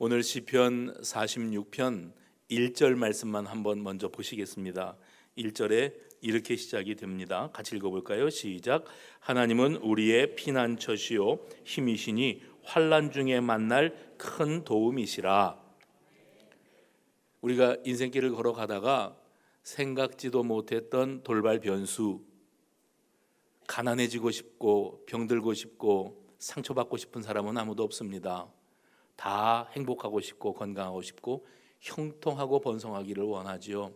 오늘 시편 46편 1절 말씀만 한번 먼저 보시겠습니다. 1절에 이렇게 시작이 됩니다. 같이 읽어볼까요? 시작. 하나님은 우리의 피난처시요 힘이시니 환난 중에 만날 큰 도움이시라. 우리가 인생길을 걸어가다가 생각지도 못했던 돌발 변수, 가난해지고 싶고 병들고 싶고 상처받고 싶은 사람은 아무도 없습니다. 다 행복하고 싶고 건강하고 싶고 형통하고 번성하기를 원하지요.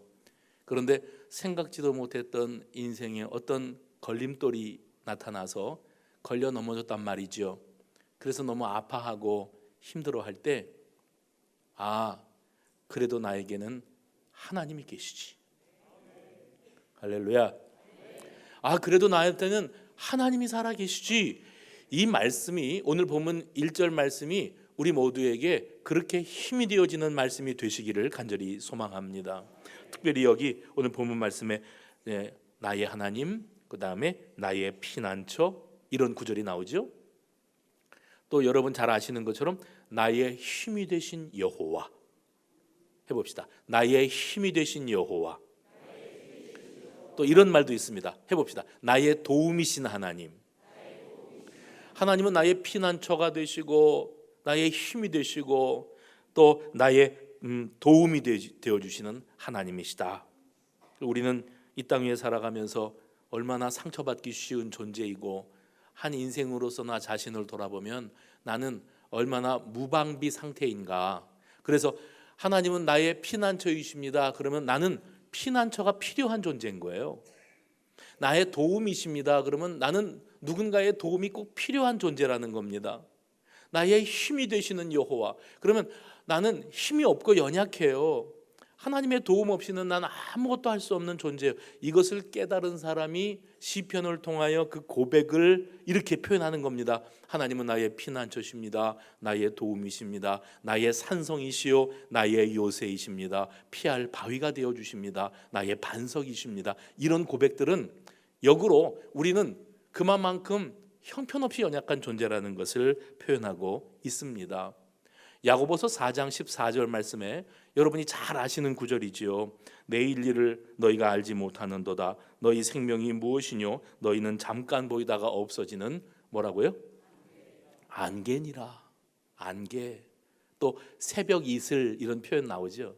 그런데 생각지도 못했던 인생에 어떤 걸림돌이 나타나서 걸려 넘어졌단 말이죠. 그래서 너무 아파하고 힘들어할 때 그래도 나에게는 하나님이 계시지. 할렐루야. 그래도 나한테는 하나님이 살아 계시지. 이 말씀이, 오늘 본문 1절 말씀이 우리 모두에게 그렇게 힘이 되어지는 말씀이 되시기를 간절히 소망합니다. 특별히 여기 오늘 본문 말씀에 나의 하나님, 그 다음에 나의 피난처, 이런 구절이 나오죠. 또 여러분 잘 아시는 것처럼 나의 힘이 되신 여호와, 해봅시다. 나의 힘이 되신 여호와. 또 이런 말도 있습니다. 해봅시다. 나의 도움이신 하나님. 하나님은 나의 피난처가 되시고 나의 힘이 되시고 또 나의 도움이 되어주시는 하나님이시다. 우리는 이 땅 위에 살아가면서 얼마나 상처받기 쉬운 존재이고 한 인생으로서 나 자신을 돌아보면 나는 얼마나 무방비 상태인가. 그래서 하나님은 나의 피난처이십니다. 그러면 나는 피난처가 필요한 존재인 거예요. 나의 도움이십니다. 그러면 나는 누군가의 도움이 꼭 필요한 존재라는 겁니다. 나의 힘이 되시는 여호와, 그러면 나는 힘이 없고 연약해요. 하나님의 도움 없이는 난 아무것도 할 수 없는 존재예요. 이것을 깨달은 사람이 시편을 통하여 그 고백을 이렇게 표현하는 겁니다. 하나님은 나의 피난처십니다. 나의 도움이십니다. 나의 산성이시요 나의 요새이십니다. 피할 바위가 되어주십니다. 나의 반석이십니다. 이런 고백들은 역으로 우리는 그만큼 형편없이 연약한 존재라는 것을 표현하고 있습니다. 야고보서 4장 14절 말씀에 여러분이 잘 아시는 구절이지요. 내일 일을 너희가 알지 못하는도다. 너희 생명이 무엇이뇨? 너희는 잠깐 보이다가 없어지는 뭐라고요? 안개니라. 안개. 또 새벽 이슬, 이런 표현 나오죠.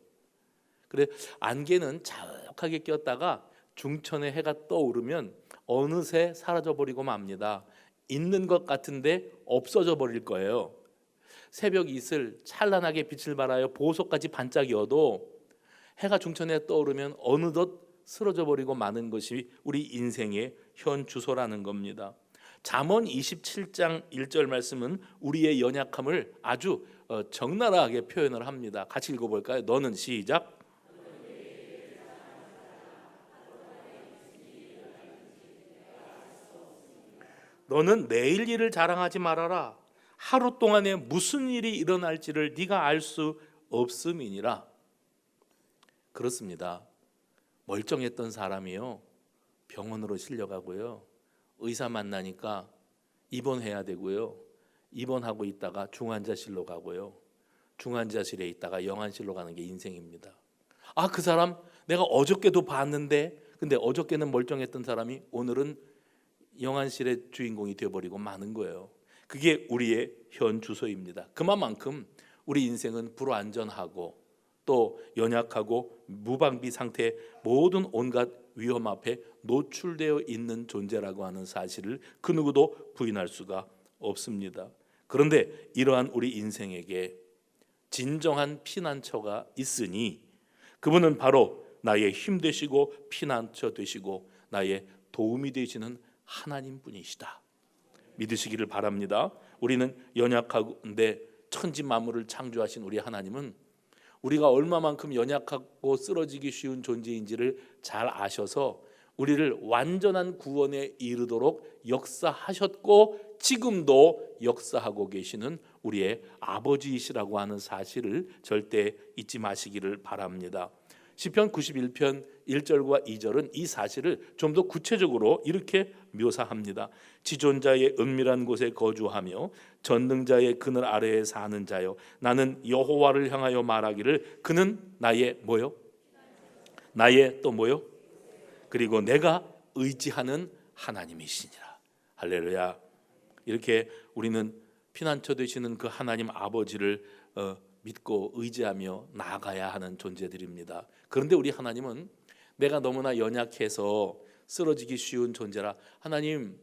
그래, 안개는 자욱하게 꼈다가 중천에 해가 떠오르면 어느새 사라져버리고 맙니다. 있는 것 같은데 없어져 버릴 거예요. 새벽 이슬, 찬란하게 빛을 발하여 보석까지 반짝여도 해가 중천에 떠오르면 어느덧 쓰러져 버리고 마는 것이 우리 인생의 현 주소라는 겁니다. 잠언 27장 1절 말씀은 우리의 연약함을 아주 적나라하게 표현을 합니다. 같이 읽어볼까요? 너는 시작. 너는 내일 일을 자랑하지 말아라. 하루 동안에 무슨 일이 일어날지를 네가 알 수 없음이니라. 그렇습니다. 멀쩡했던 사람이요, 병원으로 실려가고요, 의사 만나니까 입원해야 되고요, 입원하고 있다가 중환자실로 가고요, 중환자실에 있다가 영안실로 가는 게 인생입니다. 그 사람 내가 어저께도 봤는데, 근데 어저께는 멀쩡했던 사람이 오늘은 영안실의 주인공이 되어버리고 마는 거예요. 그게 우리의 현 주소입니다. 그만큼 우리 인생은 불완전하고 또 연약하고 무방비 상태, 모든 온갖 위험 앞에 노출되어 있는 존재라고 하는 사실을 그 누구도 부인할 수가 없습니다. 그런데 이러한 우리 인생에게 진정한 피난처가 있으니 그분은 바로 나의 힘 되시고 피난처 되시고 나의 도움이 되시는 하나님 분이시다. 믿으시기를 바랍니다. 우리는 연약한데 천지 만물을 창조하신 우리 하나님은 우리가 얼마만큼 연약하고 쓰러지기 쉬운 존재인지를 잘 아셔서 우리를 완전한 구원에 이르도록 역사하셨고 지금도 역사하고 계시는 우리의 아버지이시라고 하는 사실을 절대 잊지 마시기를 바랍니다. 시편 91편 1절과 2절은 이 사실을 좀 더 구체적으로 이렇게 묘사합니다. 지존자의 은밀한 곳에 거주하며 전능자의 그늘 아래에 사는 자여, 나는 여호와를 향하여 말하기를 그는 나의 뭐요? 나의 또 뭐요? 그리고 내가 의지하는 하나님이시니라. 할렐루야. 이렇게 우리는 피난처 되시는 그 하나님 아버지를 믿고 의지하며 나아가야 하는 존재들입니다. 그런데 우리 하나님은 내가 너무나 연약해서 쓰러지기 쉬운 존재라, 하나님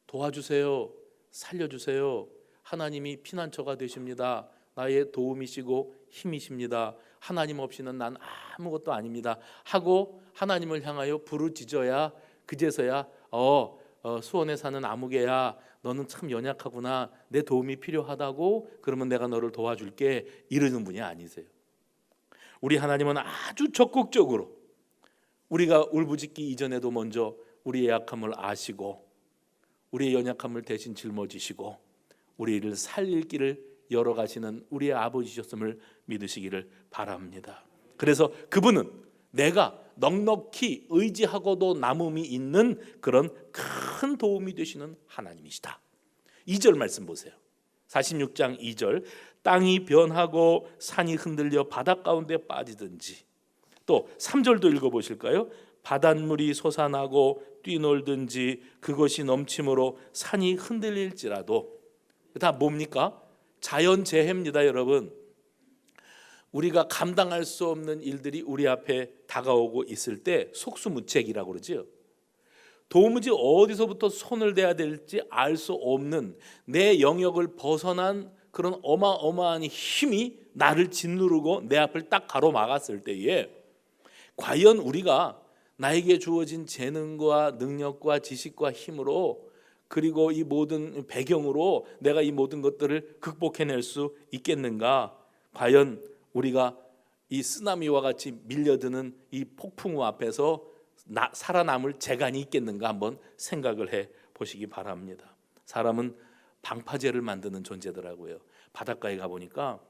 도와주세요, 살려주세요. 하나님이 피난처가 되십니다. 나의 도움이시고 힘이십니다. 하나님 없이는 난 아무것도 아닙니다 하고 하나님을 향하여 부르짖어야 그제서야 수원에 사는 아무개야, 너는 참 연약하구나, 내 도움이 필요하다고, 그러면 내가 너를 도와줄게, 이러는 분이 아니세요. 우리 하나님은 아주 적극적으로 우리가 울부짖기 이전에도 먼저 우리의 약함을 아시고 우리의 연약함을 대신 짊어지시고 우리를 살릴 길을 열어가시는 우리의 아버지셨음을 믿으시기를 바랍니다. 그래서 그분은 내가 넉넉히 의지하고도 남음이 있는 그런 큰 도움이 되시는 하나님이시다. 2절 말씀 보세요. 46장 2절, 땅이 변하고 산이 흔들려 바닷 가운데 빠지든지. 또 3절도 읽어보실까요? 바닷물이 솟아나고 뛰놀든지 그것이 넘침으로 산이 흔들릴지라도. 다 뭡니까? 자연재해입니다, 여러분. 우리가 감당할 수 없는 일들이 우리 앞에 다가오고 있을 때 속수무책이라고 그러죠. 도무지 어디서부터 손을 대야 될지 알 수 없는 내 영역을 벗어난 그런 어마어마한 힘이 나를 짓누르고 내 앞을 딱 가로막았을 때에 과연 우리가 나에게 주어진 재능과 능력과 지식과 힘으로, 그리고 이 모든 배경으로 내가 이 모든 것들을 극복해낼 수 있겠는가? 과연 우리가 이 쓰나미와 같이 밀려드는 이 폭풍우 앞에서 살아남을 재간이 있겠는가 한번 생각을 해 보시기 바랍니다. 사람은 방파제를 만드는 존재더라고요. 바닷가에 가보니까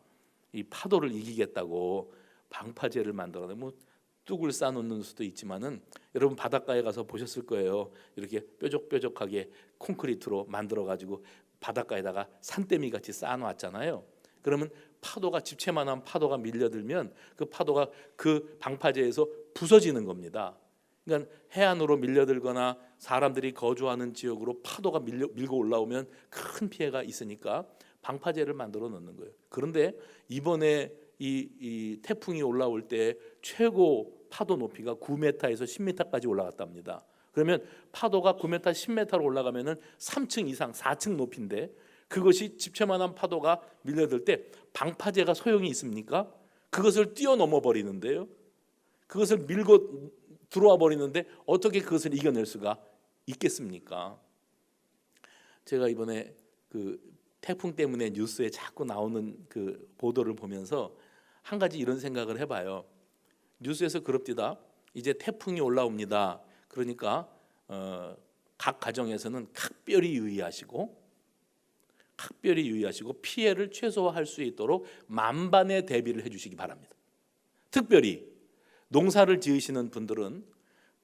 이 파도를 이기겠다고 방파제를 만들어내, 뭐 뚝을 쌓아놓는 수도 있지만은 여러분 바닷가에 가서 보셨을 거예요. 이렇게 뾰족뾰족하게 콘크리트로 만들어가지고 바닷가에다가 산더미 같이 쌓아놨잖아요. 그러면 파도가, 집채만한 파도가 밀려들면 그 파도가 그 방파제에서 부서지는 겁니다. 그러니까 해안으로 밀려들거나 사람들이 거주하는 지역으로 파도가 밀고 올라오면 큰 피해가 있으니까 방파제를 만들어 놓는 거예요. 그런데 이번에 이 태풍이 올라올 때 최고 파도 높이가 9m에서 10m까지 올라갔답니다. 그러면 파도가 9m, 10m로 올라가면은 3층 이상, 4층 높이인데 그것이 집채만한 파도가 밀려들 때 방파제가 소용이 있습니까? 그것을 뛰어넘어 버리는데요. 그것을 밀고 들어와 버리는데 어떻게 그것을 이겨낼 수가 있겠습니까? 제가 이번에 그 태풍 때문에 뉴스에 자꾸 나오는 그 보도를 보면서 한 가지 이런 생각을 해봐요. 뉴스에서 그럽디다. 이제 태풍이 올라옵니다. 그러니까 각 가정에서는 각별히 유의하시고 피해를 최소화할 수 있도록 만반의 대비를 해주시기 바랍니다. 특별히 농사를 지으시는 분들은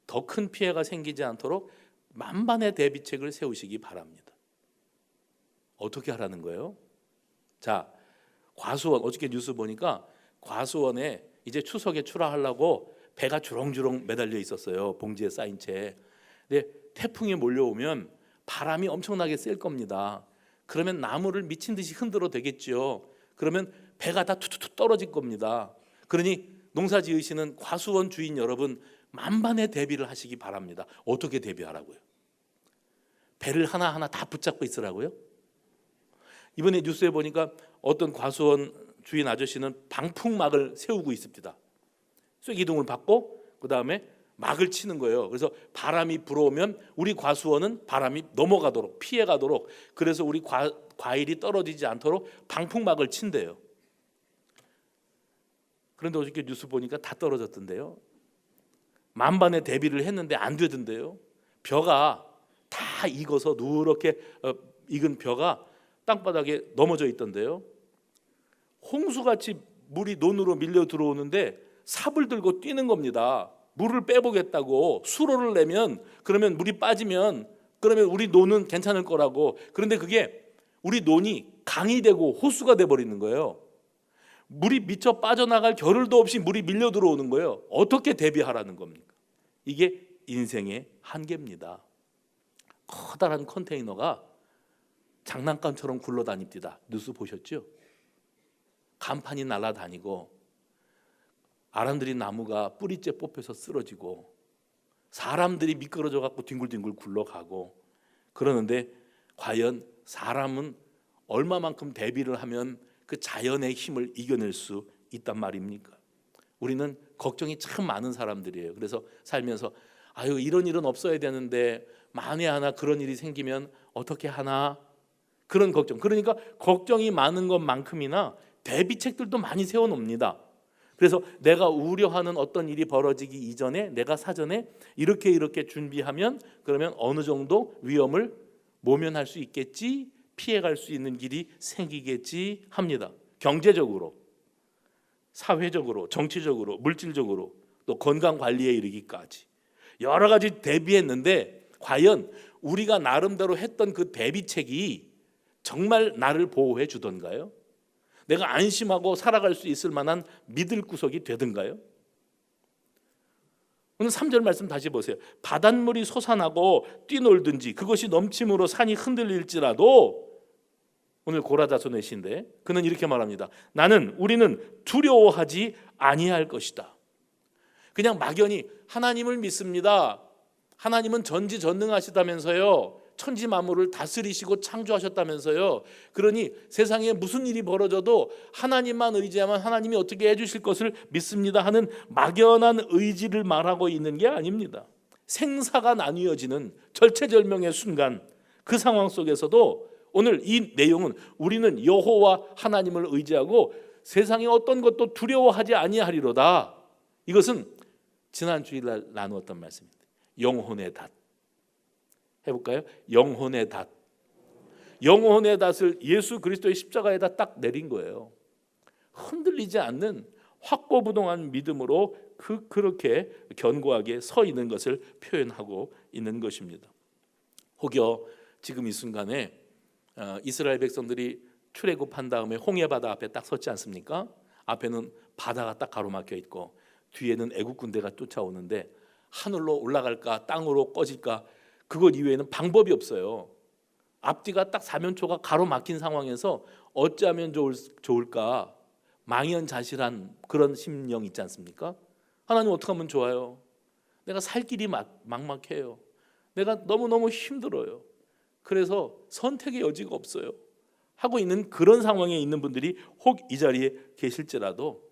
더 큰 피해가 생기지 않도록 만반의 대비책을 세우시기 바랍니다. 어떻게 하라는 거예요? 자, 과수원, 어저께 뉴스 보니까 과수원에 이제 추석에 출하하려고 배가 주렁주렁 매달려 있었어요. 봉지에 쌓인 채. 근데 태풍이 몰려오면 바람이 엄청나게 셀 겁니다. 그러면 나무를 미친 듯이 흔들어 대겠죠. 그러면 배가 다 툭툭 떨어질 겁니다. 그러니 농사 지으시는 과수원 주인 여러분, 만반의 대비를 하시기 바랍니다. 어떻게 대비하라고요? 배를 하나하나 다 붙잡고 있으라고요? 이번에 뉴스에 보니까 어떤 과수원 주인 아저씨는 방풍막을 세우고 있습니다. 쐐기둥을 받고 그 다음에 막을 치는 거예요. 그래서 바람이 불어오면 우리 과수원은 바람이 넘어가도록, 피해가도록, 그래서 우리 과일이 떨어지지 않도록 방풍막을 친대요. 그런데 어저께 뉴스 보니까 다 떨어졌던데요. 만반의 대비를 했는데 안 되던데요. 벼가 다 익어서 누렇게 익은 벼가 땅바닥에 넘어져 있던데요. 홍수같이 물이 논으로 밀려 들어오는데 삽을 들고 뛰는 겁니다. 물을 빼보겠다고 수로를 내면 그러면 물이 빠지면 그러면 우리 노는 괜찮을 거라고. 그런데 그게 우리 논이 강이 되고 호수가 돼 버리는 거예요. 물이 미쳐 빠져나갈 겨를도 없이 물이 밀려 들어오는 거예요. 어떻게 대비하라는 겁니까? 이게 인생의 한계입니다. 커다란 컨테이너가 장난감처럼 굴러다닙니다. 뉴스 보셨죠? 간판이 날아다니고 아람들이 나무가 뿌리째 뽑혀서 쓰러지고 사람들이 미끄러져 갖고 뒹굴뒹굴 굴러가고. 그러는데 과연 사람은 얼마만큼 대비를 하면 그 자연의 힘을 이겨낼 수 있단 말입니까? 우리는 걱정이 참 많은 사람들이에요. 그래서 살면서 아유 이런 일은 없어야 되는데 만에 하나 그런 일이 생기면 어떻게 하나, 그런 걱정. 그러니까 걱정이 많은 것만큼이나 대비책들도 많이 세워놓습니다. 그래서 내가 우려하는 어떤 일이 벌어지기 이전에 내가 사전에 이렇게 준비하면 그러면 어느 정도 위험을 모면할 수 있겠지, 피해갈 수 있는 길이 생기겠지 합니다. 경제적으로, 사회적으로, 정치적으로, 물질적으로, 또 건강 관리에 이르기까지 여러 가지 대비했는데 과연 우리가 나름대로 했던 그 대비책이 정말 나를 보호해 주던가요? 내가 안심하고 살아갈 수 있을 만한 믿을 구석이 되던가요? 오늘 3절 말씀 다시 보세요. 바닷물이 솟아나고 뛰놀든지 그것이 넘침으로 산이 흔들릴지라도, 오늘 고라자손의 시인데 그는 이렇게 말합니다. 우리는 두려워하지 아니할 것이다. 그냥 막연히 하나님을 믿습니다. 하나님은 전지전능하시다면서요. 천지 만물을 다스리시고 창조하셨다면서요. 그러니 세상에 무슨 일이 벌어져도 하나님만 의지하면 하나님이 어떻게 해주실 것을 믿습니다 하는 막연한 의지를 말하고 있는 게 아닙니다. 생사가 나뉘어지는 절체절명의 순간, 그 상황 속에서도 오늘 이 내용은 우리는 여호와 하나님을 의지하고 세상의 어떤 것도 두려워하지 아니하리로다. 이것은 지난 주일날 나누었던 말씀입니다. 영혼의 닷. 해볼까요? 영혼의 닷. 영혼의 닷을 예수 그리스도의 십자가에다 딱 내린 거예요. 흔들리지 않는 확고부동한 믿음으로 그렇게 견고하게 서 있는 것을 표현하고 있는 것입니다. 혹여 지금 이 순간에 이스라엘 백성들이 출애굽한 다음에 홍해바다 앞에 딱 섰지 않습니까? 앞에는 바다가 딱 가로막혀 있고 뒤에는 애국 군대가 쫓아오는데 하늘로 올라갈까 땅으로 꺼질까, 그것 이외에는 방법이 없어요. 앞뒤가 딱 사면초가 가로막힌 상황에서 어찌하면 좋을까, 망연자실한 그런 심령 있지 않습니까? 하나님 어떻게 하면 좋아요? 내가 살 길이 막막해요. 내가 너무너무 힘들어요. 그래서 선택의 여지가 없어요 하고 있는 그런 상황에 있는 분들이 혹 이 자리에 계실지라도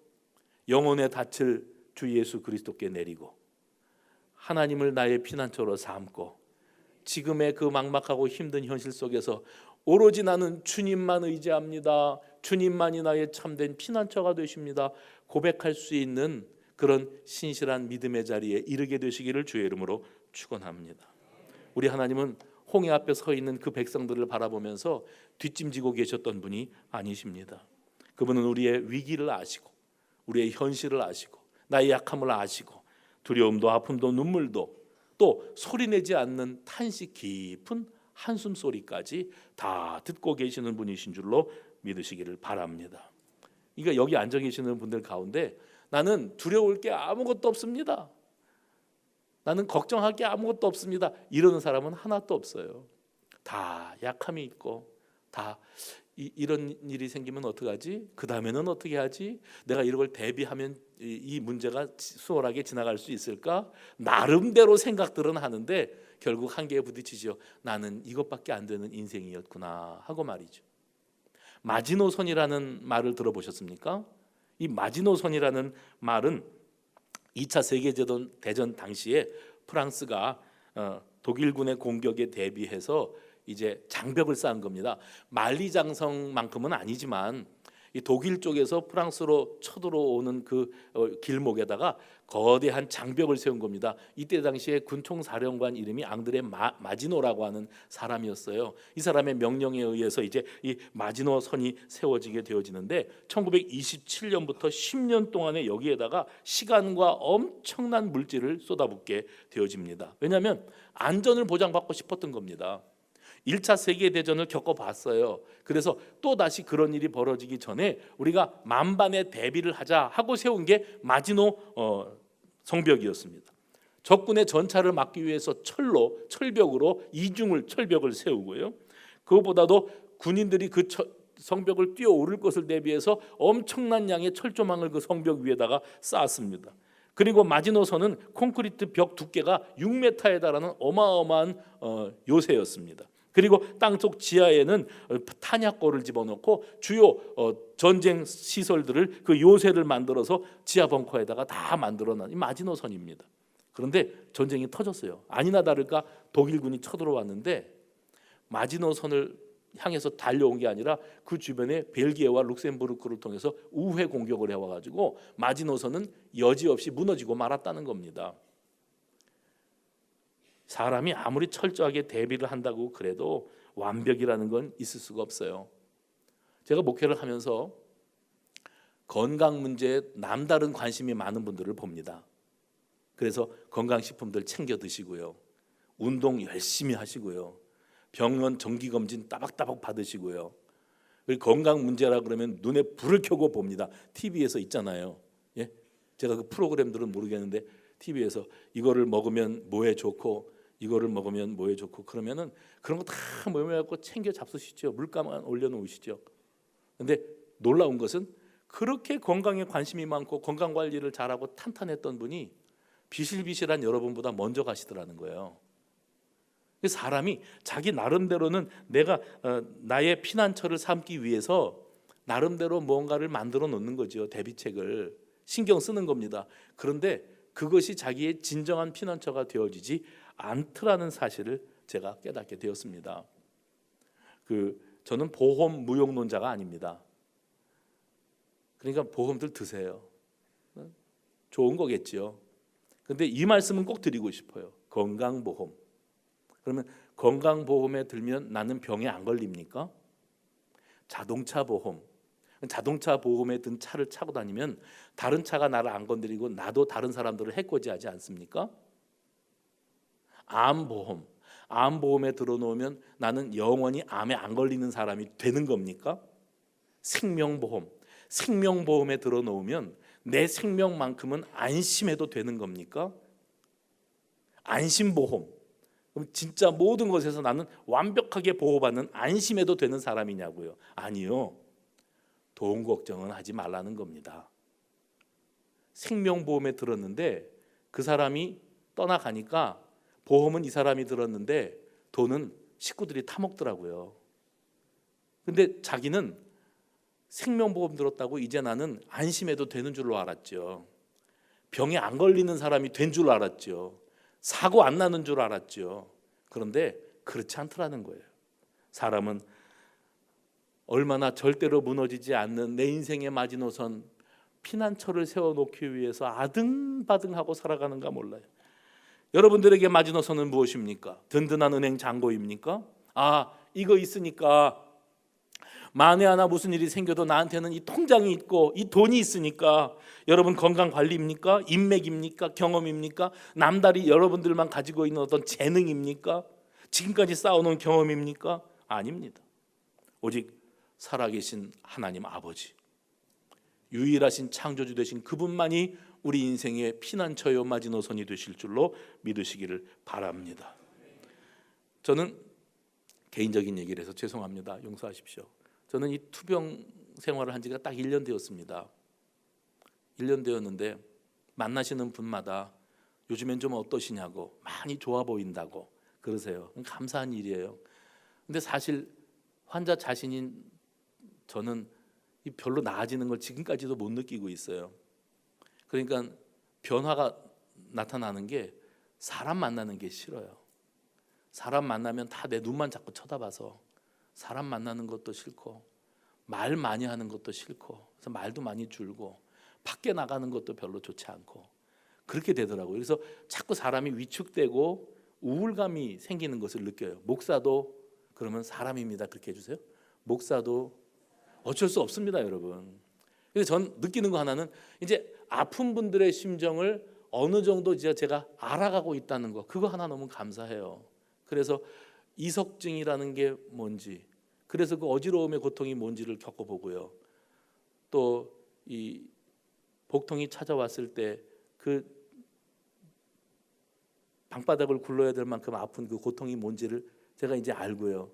영혼의 닻을 주 예수 그리스도께 내리고 하나님을 나의 피난처로 삼고 지금의 그 막막하고 힘든 현실 속에서 오로지 나는 주님만 의지합니다, 주님만이 나의 참된 피난처가 되십니다 고백할 수 있는 그런 신실한 믿음의 자리에 이르게 되시기를 주의 이름으로 축원합니다. 우리 하나님은 홍해 앞에 서 있는 그 백성들을 바라보면서 뒷짐지고 계셨던 분이 아니십니다. 그분은 우리의 위기를 아시고 우리의 현실을 아시고 나의 약함을 아시고 두려움도 아픔도 눈물도 또 소리내지 않는 탄식 깊은 한숨 소리까지 다 듣고 계시는 분이신 줄로 믿으시기를 바랍니다. 그러니까 여기 앉아 계시는 분들 가운데 나는 두려울 게 아무것도 없습니다, 나는 걱정할 게 아무것도 없습니다 이러는 사람은 하나도 없어요. 다 약함이 있고 다 이런 일이 생기면 어떡하지? 그 다음에는 어떻게 하지? 내가 이런 걸 대비하면 이 문제가 수월하게 지나갈 수 있을까? 나름대로 생각들은 하는데 결국 한계에 부딪히죠. 나는 이것밖에 안 되는 인생이었구나 하고 말이죠. 마지노선이라는 말을 들어보셨습니까? 이 마지노선이라는 말은 2차 세계대전 당시에 프랑스가 독일군의 공격에 대비해서 이제 장벽을 쌓은 겁니다. 만리장성만큼은 아니지만 이 독일 쪽에서 프랑스로 쳐들어오는 그 길목에다가 거대한 장벽을 세운 겁니다. 이때 당시에 군총사령관 이름이 앙드레 마지노라고 하는 사람이었어요. 이 사람의 명령에 의해서 이제 이 마지노 선이 세워지게 되어지는데 1927년부터 10년 동안에 여기에다가 시간과 엄청난 물질을 쏟아붓게 되어집니다. 왜냐하면 안전을 보장받고 싶었던 겁니다. 1차 세계대전을 겪어봤어요. 그래서 또다시 그런 일이 벌어지기 전에 우리가 만반의 대비를 하자 하고 세운 게 마지노 성벽이었습니다. 적군의 전차를 막기 위해서 철벽으로 이중을 철벽을 세우고요. 그것보다도 군인들이 그 성벽을 뛰어오를 것을 대비해서 엄청난 양의 철조망을 그 성벽 위에다가 쌓았습니다. 그리고 마지노선은 콘크리트 벽 두께가 6m에 달하는 어마어마한 요새였습니다. 그리고 땅속 지하에는 탄약고를 집어넣고 주요 전쟁 시설들을 그 요새를 만들어서 지하 벙커에다가 다 만들어놓은 마지노선입니다. 그런데 전쟁이 터졌어요. 아니나 다를까 독일군이 쳐들어왔는데 마지노선을 향해서 달려온 게 아니라 그 주변에 벨기에와 룩셈부르크를 통해서 우회 공격을 해와가지고 마지노선은 여지없이 무너지고 말았다는 겁니다. 사람이 아무리 철저하게 대비를 한다고 그래도 완벽이라는 건 있을 수가 없어요. 제가 목회를 하면서 건강 문제에 남다른 관심이 많은 분들을 봅니다. 그래서 건강식품들 챙겨 드시고요, 운동 열심히 하시고요, 병원 정기검진 따박따박 받으시고요. 건강 문제라 그러면 눈에 불을 켜고 봅니다. TV에서 있잖아요. 예? 제가 그 프로그램들은 모르겠는데 TV에서 이거를 먹으면 뭐에 좋고 이거를 먹으면 뭐에 좋고 그러면은 그런 거 다 모여갖고 챙겨 잡수시죠. 물감만 올려놓으시죠. 근데 놀라운 것은 그렇게 건강에 관심이 많고 건강 관리를 잘하고 탄탄했던 분이 비실비실한 여러분보다 먼저 가시더라는 거예요. 사람이 자기 나름대로는 내가 나의 피난처를 삼기 위해서 나름대로 무언가를 만들어 놓는 거죠. 대비책을 신경 쓰는 겁니다. 그런데 그것이 자기의 진정한 피난처가 되어지지 않더라는 사실을 제가 깨닫게 되었습니다. 저는 보험 무용론자가 아닙니다. 그러니까 보험들 드세요. 좋은 거겠죠. 그런데 이 말씀은 꼭 드리고 싶어요. 건강보험. 그러면 건강보험에 들면 나는 병에 안 걸립니까? 자동차 보험. 자동차 보험에 든 차를 타고 다니면 다른 차가 나를 안 건드리고 나도 다른 사람들을 해코지하지 않습니까? 암보험. 암보험에 들어놓으면 나는 영원히 암에 안 걸리는 사람이 되는 겁니까? 생명보험. 생명보험에 들어놓으면 내 생명만큼은 안심해도 되는 겁니까? 안심보험. 그럼 진짜 모든 것에서 나는 완벽하게 보호받는 안심해도 되는 사람이냐고요? 아니요. 돈 걱정은 하지 말라는 겁니다. 생명보험에 들었는데 그 사람이 떠나가니까 보험은 이 사람이 들었는데 돈은 식구들이 타먹더라고요. 근데 자기는 생명보험 들었다고 이제 나는 안심해도 되는 줄로 알았죠. 병에 안 걸리는 사람이 된 줄 알았죠. 사고 안 나는 줄 알았죠. 그런데 그렇지 않더라는 거예요. 사람은 얼마나 절대로 무너지지 않는 내 인생의 마지노선 피난처를 세워놓기 위해서 아등바등하고 살아가는가 몰라요. 여러분들에게 마지노선은 무엇입니까? 든든한 은행 잔고입니까? 이거 있으니까 만에 하나 무슨 일이 생겨도 나한테는 이 통장이 있고 이 돈이 있으니까. 여러분 건강관리입니까? 인맥입니까? 경험입니까? 남다리 여러분들만 가지고 있는 어떤 재능입니까? 지금까지 쌓아놓은 경험입니까? 아닙니다. 오직 살아계신 하나님 아버지, 유일하신 창조주 되신 그분만이 우리 인생의 피난처요 마지노선이 되실 줄로 믿으시기를 바랍니다. 저는 개인적인 얘기를 해서 죄송합니다. 용서하십시오. 저는 이 투병 생활을 한 지가 딱 1년 되었습니다. 1년 되었는데 만나시는 분마다 요즘엔 좀 어떠시냐고, 많이 좋아 보인다고 그러세요. 감사한 일이에요. 근데 사실 환자 자신인 저는 별로 나아지는 걸 지금까지도 못 느끼고 있어요. 그러니까 변화가 나타나는 게 사람 만나는 게 싫어요. 사람 만나면 다 내 눈만 자꾸 쳐다봐서 사람 만나는 것도 싫고 말 많이 하는 것도 싫고, 그래서 말도 많이 줄고, 밖에 나가는 것도 별로 좋지 않고 그렇게 되더라고요. 그래서 자꾸 사람이 위축되고 우울감이 생기는 것을 느껴요. 목사도 그러면 사람입니다. 그렇게 해주세요. 목사도 어쩔 수 없습니다, 여러분. 그래서 전 느끼는 거 하나는 이제 아픈 분들의 심정을 어느 정도 이제 제가 알아가고 있다는 거, 그거 하나 너무 감사해요. 그래서 이석증이라는 게 뭔지, 그래서 그 어지러움의 고통이 뭔지를 겪어보고요. 또 이 복통이 찾아왔을 때 그 방바닥을 굴러야 될 만큼 아픈 그 고통이 뭔지를 제가 이제 알고요.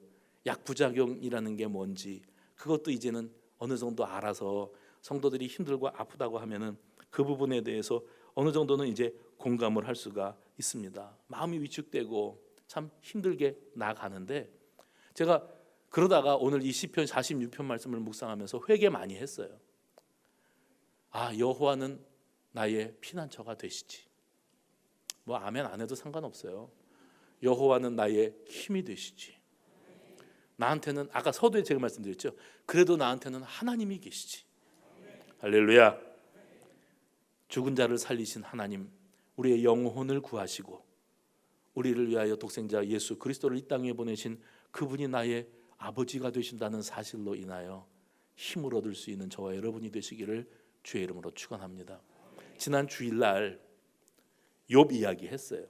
약 부작용이라는 게 뭔지 그것도 이제는 어느 정도 알아서 성도들이 힘들고 아프다고 하면은 그 부분에 대해서 어느 정도는 이제 공감을 할 수가 있습니다. 마음이 위축되고 참 힘들게 나가는데, 제가 그러다가 오늘 이 시편 46편 말씀을 묵상하면서 회개 많이 했어요. 아, 여호와는 나의 피난처가 되시지. 뭐 아멘 안 해도 상관없어요. 여호와는 나의 힘이 되시지. 나한테는 아까 서두에 제가 말씀드렸죠. 그래도 나한테는 하나님이 계시지. 할렐루야. 죽은 자를 살리신 하나님, 우리의 영혼을 구하시고 우리를 위하여 독생자 예수 그리스도를 이 땅에 보내신 그분이 나의 아버지가 되신다는 사실로 인하여 힘을 얻을 수 있는 저와 여러분이 되시기를 주의 이름으로 축원합니다. 지난 주일날 욥 이야기 했어요.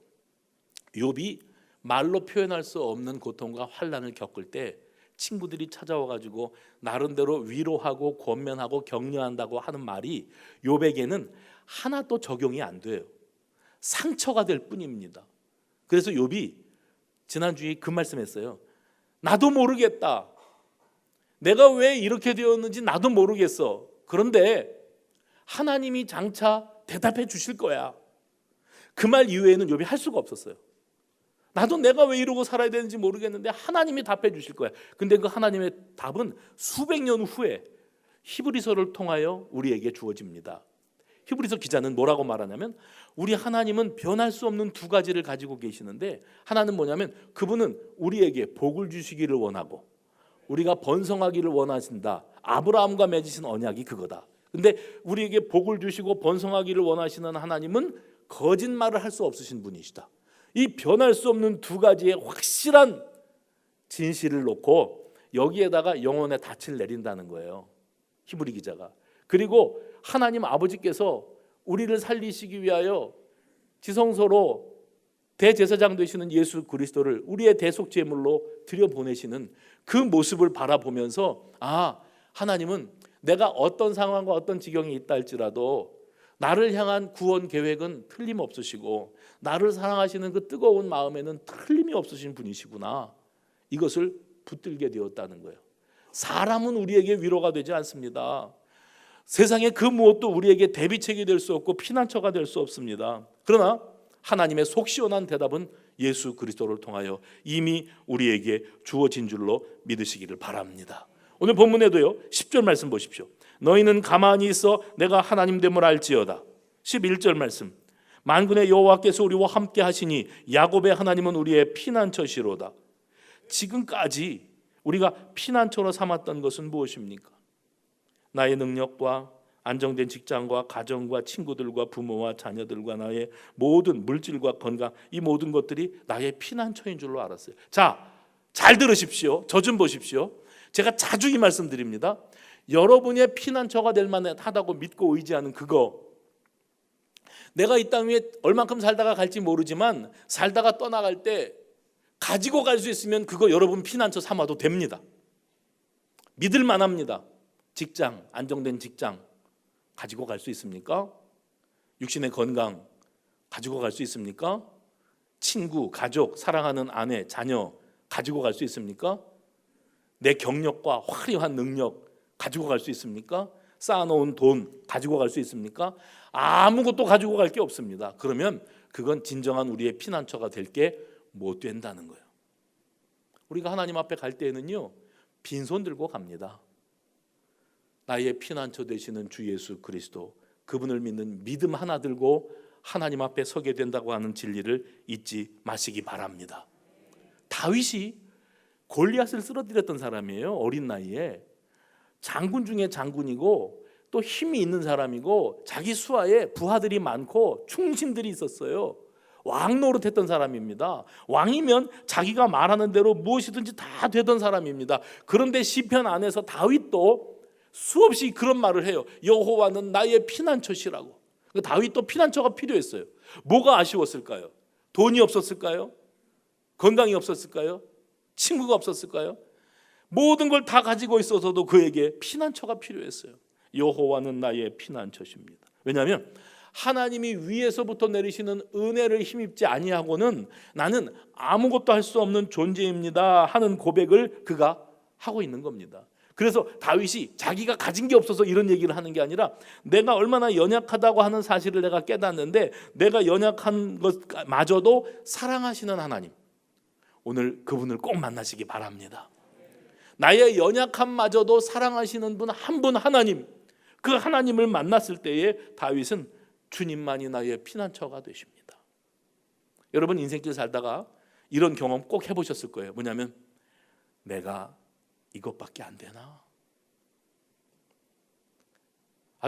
욥이 말로 표현할 수 없는 고통과 환난을 겪을 때 친구들이 찾아와 가지고 나름대로 위로하고 권면하고 격려한다고 하는 말이 욥에게는 하나도 적용이 안 돼요. 상처가 될 뿐입니다. 그래서 욥이 지난주에 그 말씀했어요. 나도 모르겠다. 내가 왜 이렇게 되었는지 나도 모르겠어. 그런데 하나님이 장차 대답해 주실 거야. 그 말 이후에는 욥이 할 수가 없었어요. 나도 내가 왜 이러고 살아야 되는지 모르겠는데 하나님이 답해 주실 거야. 근데 그 하나님의 답은 수백 년 후에 히브리서를 통하여 우리에게 주어집니다. 히브리서 기자는 뭐라고 말하냐면, 우리 하나님은 변할 수 없는 두 가지를 가지고 계시는데, 하나는 뭐냐면 그분은 우리에게 복을 주시기를 원하고 우리가 번성하기를 원하신다. 아브라함과 맺으신 언약이 그거다. 근데 우리에게 복을 주시고 번성하기를 원하시는 하나님은 거짓말을 할 수 없으신 분이시다. 이 변할 수 없는 두 가지의 확실한 진실을 놓고 여기에다가 영혼의 닻을 내린다는 거예요, 히브리 기자가. 그리고 하나님 아버지께서 우리를 살리시기 위하여 지성소로 대제사장 되시는 예수 그리스도를 우리의 대속 제물로 들여보내시는 그 모습을 바라보면서, 아, 하나님은 내가 어떤 상황과 어떤 지경에 있다 할지라도 나를 향한 구원 계획은 틀림없으시고 나를 사랑하시는 그 뜨거운 마음에는 틀림이 없으신 분이시구나. 이것을 붙들게 되었다는 거예요. 사람은 우리에게 위로가 되지 않습니다. 세상의 그 무엇도 우리에게 대비책이 될 수 없고 피난처가 될 수 없습니다. 그러나 하나님의 속 시원한 대답은 예수 그리스도를 통하여 이미 우리에게 주어진 줄로 믿으시기를 바랍니다. 오늘 본문에도요, 10절 말씀 보십시오. 너희는 가만히 있어 내가 하나님 됨을 알지어다. 11절 말씀. 만군의 여호와께서 우리와 함께 하시니 야곱의 하나님은 우리의 피난처시로다. 지금까지 우리가 피난처로 삼았던 것은 무엇입니까? 나의 능력과 안정된 직장과 가정과 친구들과 부모와 자녀들과 나의 모든 물질과 건강, 이 모든 것들이 나의 피난처인 줄로 알았어요. 자, 잘 들으십시오. 저 좀 보십시오. 제가 자주 이 말씀 드립니다. 여러분의 피난처가 될 만하다고 믿고 의지하는 그거, 내가 이 땅 위에 얼만큼 살다가 갈지 모르지만 살다가 떠나갈 때 가지고 갈 수 있으면 그거 여러분 피난처 삼아도 됩니다. 믿을 만합니다. 직장, 안정된 직장 가지고 갈 수 있습니까? 육신의 건강 가지고 갈 수 있습니까? 친구, 가족, 사랑하는 아내, 자녀 가지고 갈 수 있습니까? 내 경력과 화려한 능력 가지고 갈 수 있습니까? 쌓아놓은 돈 가지고 갈 수 있습니까? 아무것도 가지고 갈 게 없습니다. 그러면 그건 진정한 우리의 피난처가 될 게 못 된다는 거예요. 우리가 하나님 앞에 갈 때에는요, 빈손 들고 갑니다. 나의 피난처 되시는 주 예수 그리스도, 그분을 믿는 믿음 하나 들고 하나님 앞에 서게 된다고 하는 진리를 잊지 마시기 바랍니다. 다윗이 골리앗을 쓰러뜨렸던 사람이에요. 어린 나이에. 장군 중에 장군이고 또 힘이 있는 사람이고 자기 수하에 부하들이 많고 충신들이 있었어요. 왕 노릇했던 사람입니다. 왕이면 자기가 말하는 대로 무엇이든지 다 되던 사람입니다. 그런데 시편 안에서 다윗도 수없이 그런 말을 해요. 여호와는 나의 피난처시라고. 다윗도 피난처가 필요했어요. 뭐가 아쉬웠을까요? 돈이 없었을까요? 건강이 없었을까요? 친구가 없었을까요? 모든 걸 다 가지고 있어서도 그에게 피난처가 필요했어요. 여호와는 나의 피난처십니다. 왜냐하면 하나님이 위에서부터 내리시는 은혜를 힘입지 아니하고는 나는 아무것도 할 수 없는 존재입니다 하는 고백을 그가 하고 있는 겁니다. 그래서 다윗이 자기가 가진 게 없어서 이런 얘기를 하는 게 아니라 내가 얼마나 연약하다고 하는 사실을 내가 깨닫는데 내가 연약한 것마저도 사랑하시는 하나님, 오늘 그분을 꼭 만나시기 바랍니다. 나의 연약함마저도 사랑하시는 분 한 분 하나님, 그 하나님을 만났을 때에 다윗은 주님만이 나의 피난처가 되십니다. 여러분 인생길 살다가 이런 경험 꼭 해보셨을 거예요. 뭐냐면 내가 이것밖에 안 되나?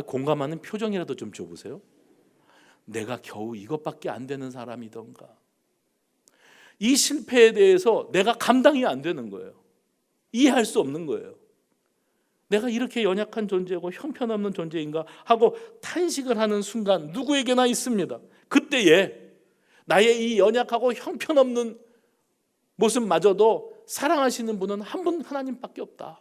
공감하는 표정이라도 좀 줘보세요. 내가 겨우 이것밖에 안 되는 사람이던가. 이 실패에 대해서 내가 감당이 안 되는 거예요. 이해할 수 없는 거예요. 내가 이렇게 연약한 존재고 형편없는 존재인가 하고 탄식을 하는 순간 누구에게나 있습니다. 그때에 나의 이 연약하고 형편없는 모습마저도 사랑하시는 분은 한 분 하나님밖에 없다.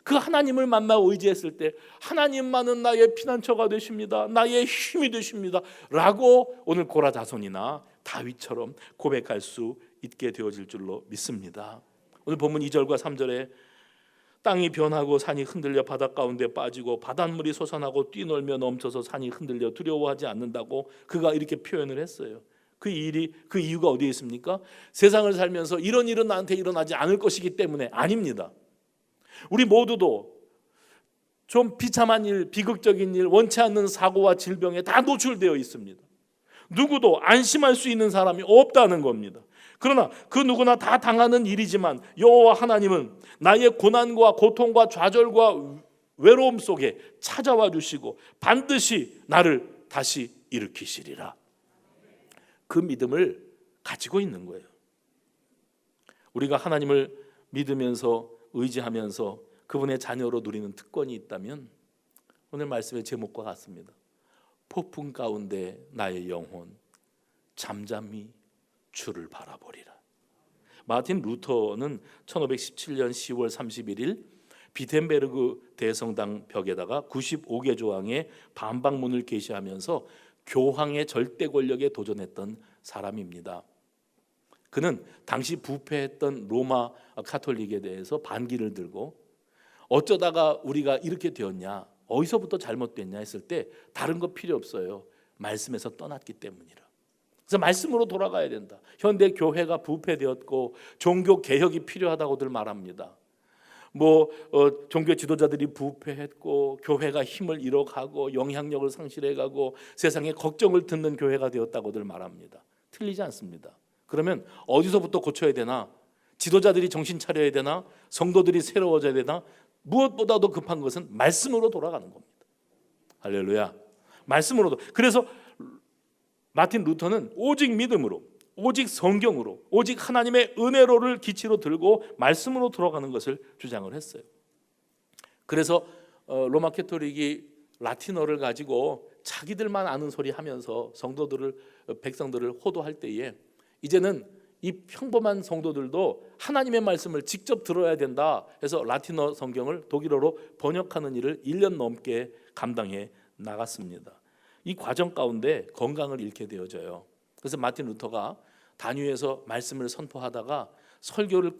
그 하나님을 만나 의지했을 때 하나님만은 나의 피난처가 되십니다. 나의 힘이 되십니다 라고 오늘 고라다손이나 다윗처럼 고백할 수 있게 되어질 줄로 믿습니다. 오늘 본문 2절과 3절에 땅이 변하고 산이 흔들려 바다 가운데 빠지고 바닷물이 솟아나고 뛰놀며 넘쳐서 산이 흔들려 두려워하지 않는다고 그가 이렇게 표현을 했어요. 그 이유가 어디에 있습니까? 세상을 살면서 이런 일은 나한테 일어나지 않을 것이기 때문에 아닙니다. 우리 모두도 좀 비참한 일, 비극적인 일, 원치 않는 사고와 질병에 다 노출되어 있습니다. 누구도 안심할 수 있는 사람이 없다는 겁니다. 그러나 그 누구나 다 당하는 일이지만 여호와 하나님은 나의 고난과 고통과 좌절과 외로움 속에 찾아와 주시고 반드시 나를 다시 일으키시리라. 그 믿음을 가지고 있는 거예요. 우리가 하나님을 믿으면서 의지하면서 그분의 자녀로 누리는 특권이 있다면 오늘 말씀의 제목과 같습니다. 폭풍 가운데 나의 영혼 잠잠히 주를 바라보리라. 마틴 루터는 1517년 10월 31일 비텐베르그 대성당 벽에다가 95개 조항의 반박문을 게시하면서 교황의 절대 권력에 도전했던 사람입니다. 그는 당시 부패했던 로마 가톨릭에 대해서 반기를 들고 어쩌다가 우리가 이렇게 되었냐, 어디서부터 잘못됐냐 했을 때 다른 거 필요 없어요. 말씀에서 떠났기 때문이라. 그래서 말씀으로 돌아가야 된다. 현대 교회가 부패되었고 종교 개혁이 필요하다고들 말합니다. 종교 지도자들이 부패했고 교회가 힘을 잃어가고 영향력을 상실해가고 세상에 걱정을 듣는 교회가 되었다고들 말합니다. 틀리지 않습니다. 그러면 어디서부터 고쳐야 되나? 지도자들이 정신 차려야 되나? 성도들이 새로워져야 되나? 무엇보다도 급한 것은 말씀으로 돌아가는 겁니다. 할렐루야. 말씀으로도. 그래서 마틴 루터는 오직 믿음으로, 오직 성경으로, 오직 하나님의 은혜로를 기치로 들고 말씀으로 돌아가는 것을 주장을 했어요. 그래서 로마 가톨릭이 라틴어를 가지고 자기들만 아는 소리 하면서 백성들을 호도할 때에 이제는 이 평범한 성도들도 하나님의 말씀을 직접 들어야 된다 해서 라틴어 성경을 독일어로 번역하는 일을 1년 넘게 감당해 나갔습니다. 이 과정 가운데 건강을 잃게 되어져요. 그래서 마틴 루터가 단위에서 말씀을 선포하다가 설교를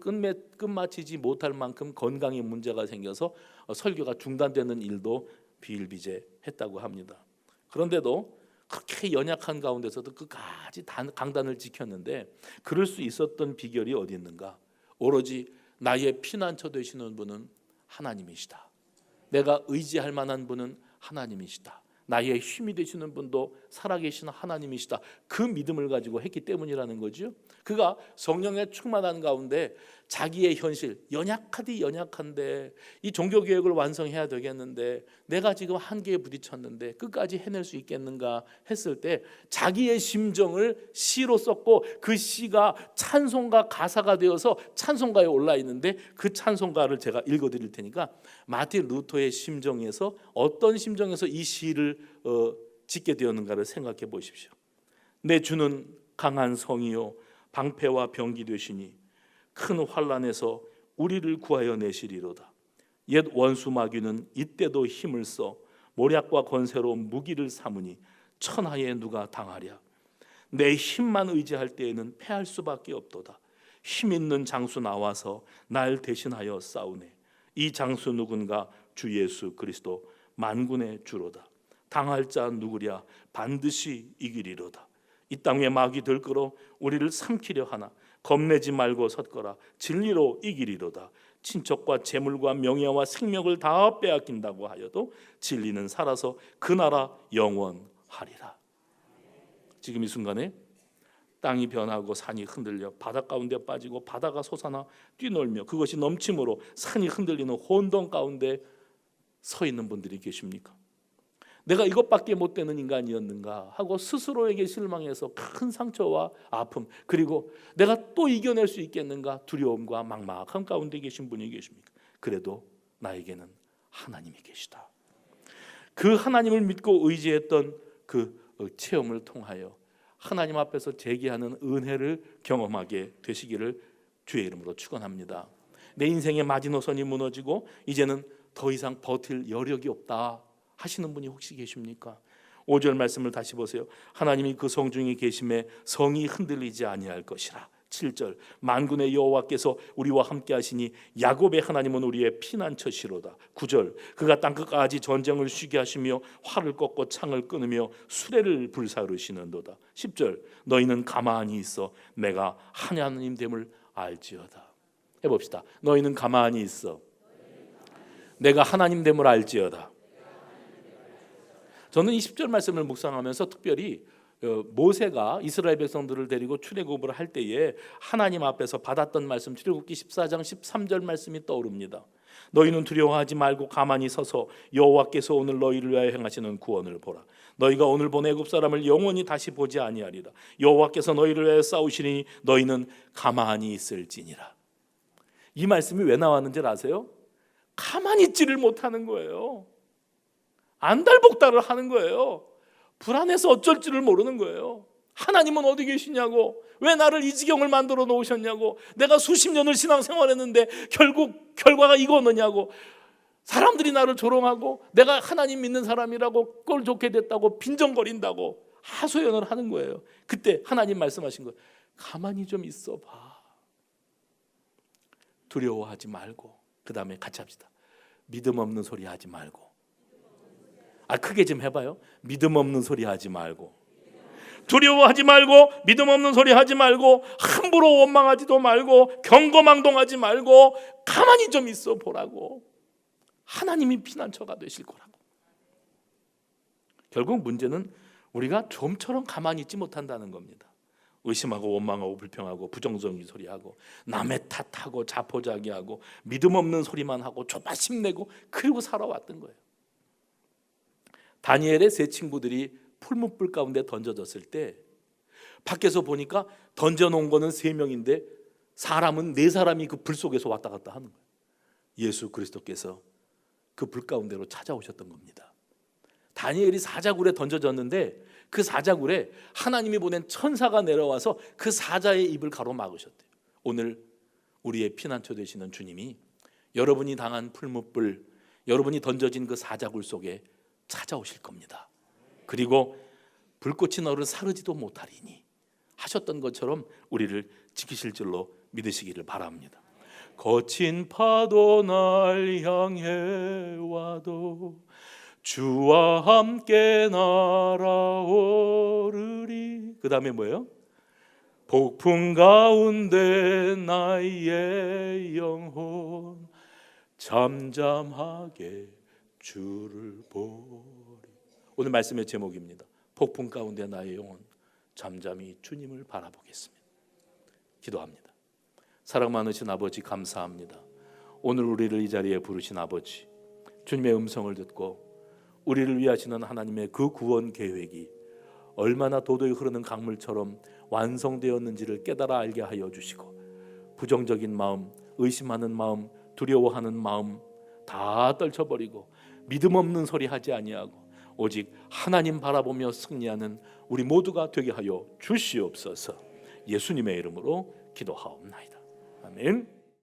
끝마치지 못할 만큼 건강에 문제가 생겨서 설교가 중단되는 일도 비일비재했다고 합니다. 그런데도 그렇게 연약한 가운데서도 끝까지 강단을 지켰는데 그럴 수 있었던 비결이 어디 있는가? 오로지 나의 피난처 되시는 분은 하나님이시다. 내가 의지할 만한 분은 하나님이시다. 나의 힘이 되시는 분도 살아계신 하나님이시다. 그 믿음을 가지고 했기 때문이라는 거죠. 그가 성령에 충만한 가운데 자기의 현실, 연약하디 연약한데 이 종교개혁을 완성해야 되겠는데 내가 지금 한계에 부딪혔는데 끝까지 해낼 수 있겠는가 했을 때 자기의 심정을 시로 썼고 그 시가 찬송가 가사가 되어서 찬송가에 올라 있는데 그 찬송가를 제가 읽어드릴 테니까 마틴 루터의 심정에서 어떤 심정에서 이 시를 짓게 되었는가를 생각해 보십시오. 내 주는 강한 성이요 방패와 병기 되시니 큰 환난에서 우리를 구하여 내시리로다. 옛 원수 마귀는 이때도 힘을 써 모략과 권세로 무기를 삼으니 천하에 누가 당하랴. 내 힘만 의지할 때에는 패할 수밖에 없도다. 힘 있는 장수 나와서 날 대신하여 싸우네. 이 장수 누군가 주 예수 그리스도 만군의 주로다. 당할 자 누구랴. 반드시 이기리로다. 이 땅에 마귀 들끓어 우리를 삼키려 하나 겁내지 말고 섰거라. 진리로 이기리로다. 친척과 재물과 명예와 생명을 다 빼앗긴다고 하여도 진리는 살아서 그 나라 영원하리라. 지금 이 순간에 땅이 변하고 산이 흔들려 바다 가운데 빠지고 바다가 솟아나 뛰놀며 그것이 넘침으로 산이 흔들리는 혼돈 가운데 서 있는 분들이 계십니까? 내가 이것밖에 못 되는 인간이었는가 하고 스스로에게 실망해서 큰 상처와 아픔, 그리고 내가 또 이겨낼 수 있겠는가 두려움과 막막함 가운데 계신 분이 계십니까? 그래도 나에게는 하나님이 계시다. 그 하나님을 믿고 의지했던 그 체험을 통하여 하나님 앞에서 제기하는 은혜를 경험하게 되시기를 주의 이름으로 축원합니다. 내 인생의 마지노선이 무너지고 이제는 더 이상 버틸 여력이 없다 하시는 분이 혹시 계십니까? 5절 말씀을 다시 보세요. 하나님이 그 성중에 계심에 성이 흔들리지 아니할 것이라. 7절 만군의 여호와께서 우리와 함께 하시니 야곱의 하나님은 우리의 피난처시로다. 9절 그가 땅끝까지 전쟁을 쉬게 하시며 활을 꺾고 창을 끊으며 수레를 불사르시는도다. 10절 너희는 가만히 있어 내가 하나님 됨을 알지어다. 해봅시다. 너희는 가만히 있어 내가 하나님 됨을 알지어다. 저는 이 10절 말씀을 묵상하면서 특별히 모세가 이스라엘 백성들을 데리고 출애굽을 할 때에 하나님 앞에서 받았던 말씀, 출애굽기 14장 13절 말씀이 떠오릅니다. 너희는 두려워하지 말고 가만히 서서 여호와께서 오늘 너희를 위하여 행하시는 구원을 보라. 너희가 오늘 본 애굽 사람을 영원히 다시 보지 아니하리라. 여호와께서 너희를 위하여 싸우시니 너희는 가만히 있을지니라. 이 말씀이 왜 나왔는지 아세요? 가만히 있지를 못하는 거예요. 안달복달을 하는 거예요. 불안해서 어쩔 줄을 모르는 거예요. 하나님은 어디 계시냐고, 왜 나를 이 지경을 만들어 놓으셨냐고, 내가 수십 년을 신앙생활했는데 결국 결과가 이거느냐고, 사람들이 나를 조롱하고 내가 하나님 믿는 사람이라고 꼴 좋게 됐다고 빈정거린다고 하소연을 하는 거예요. 그때 하나님 말씀하신 거예요. 가만히 좀 있어봐. 두려워하지 말고, 그 다음에 같이 합시다. 믿음 없는 소리 하지 말고. 크게 좀 해봐요. 믿음 없는 소리 하지 말고, 두려워하지 말고, 믿음 없는 소리 하지 말고, 함부로 원망하지도 말고, 경거망동하지 말고, 가만히 좀 있어 보라고. 하나님이 피난처가 되실 거라고. 결국 문제는 우리가 좀처럼 가만히 있지 못한다는 겁니다. 의심하고 원망하고 불평하고 부정적인 소리하고 남의 탓하고 자포자기하고 믿음 없는 소리만 하고 조바심 내고 그리고 살아왔던 거예요. 다니엘의 세 친구들이 풀무불 가운데 던져졌을 때 밖에서 보니까 던져놓은 거는 3명인데 사람은 4사람이 그 불 속에서 왔다 갔다 하는 거예요. 예수 그리스도께서 그 불 가운데로 찾아오셨던 겁니다. 다니엘이 사자굴에 던져졌는데 그 사자굴에 하나님이 보낸 천사가 내려와서 그 사자의 입을 가로막으셨대요. 오늘 우리의 피난처 되시는 주님이 여러분이 당한 풀무불, 여러분이 던져진 그 사자굴 속에 찾아오실 겁니다. 그리고 불꽃이 너를 사르지도 못하리니 하셨던 것처럼 우리를 지키실 줄로 믿으시기를 바랍니다. 거친 파도 날 향해 와도 주와 함께 날아오르리. 그 다음에 뭐예요? 폭풍 가운데 나의 영혼 잠잠하게 주를 보리. 오늘 말씀의 제목입니다. 폭풍 가운데 나의 영혼 잠잠히 주님을 바라보겠습니다. 기도합니다. 사랑 많으신 아버지 감사합니다. 오늘 우리를 이 자리에 부르신 아버지, 주님의 음성을 듣고 우리를 위하시는 하나님의 그 구원 계획이 얼마나 도도히 흐르는 강물처럼 완성되었는지를 깨달아 알게 하여 주시고, 부정적인 마음, 의심하는 마음, 두려워하는 마음 다 떨쳐버리고 믿음 없는 소리 하지 아니하고 오직 하나님 바라보며 승리하는 우리 모두가 되게 하여 주시옵소서. 예수님의 이름으로 기도하옵나이다. 아멘.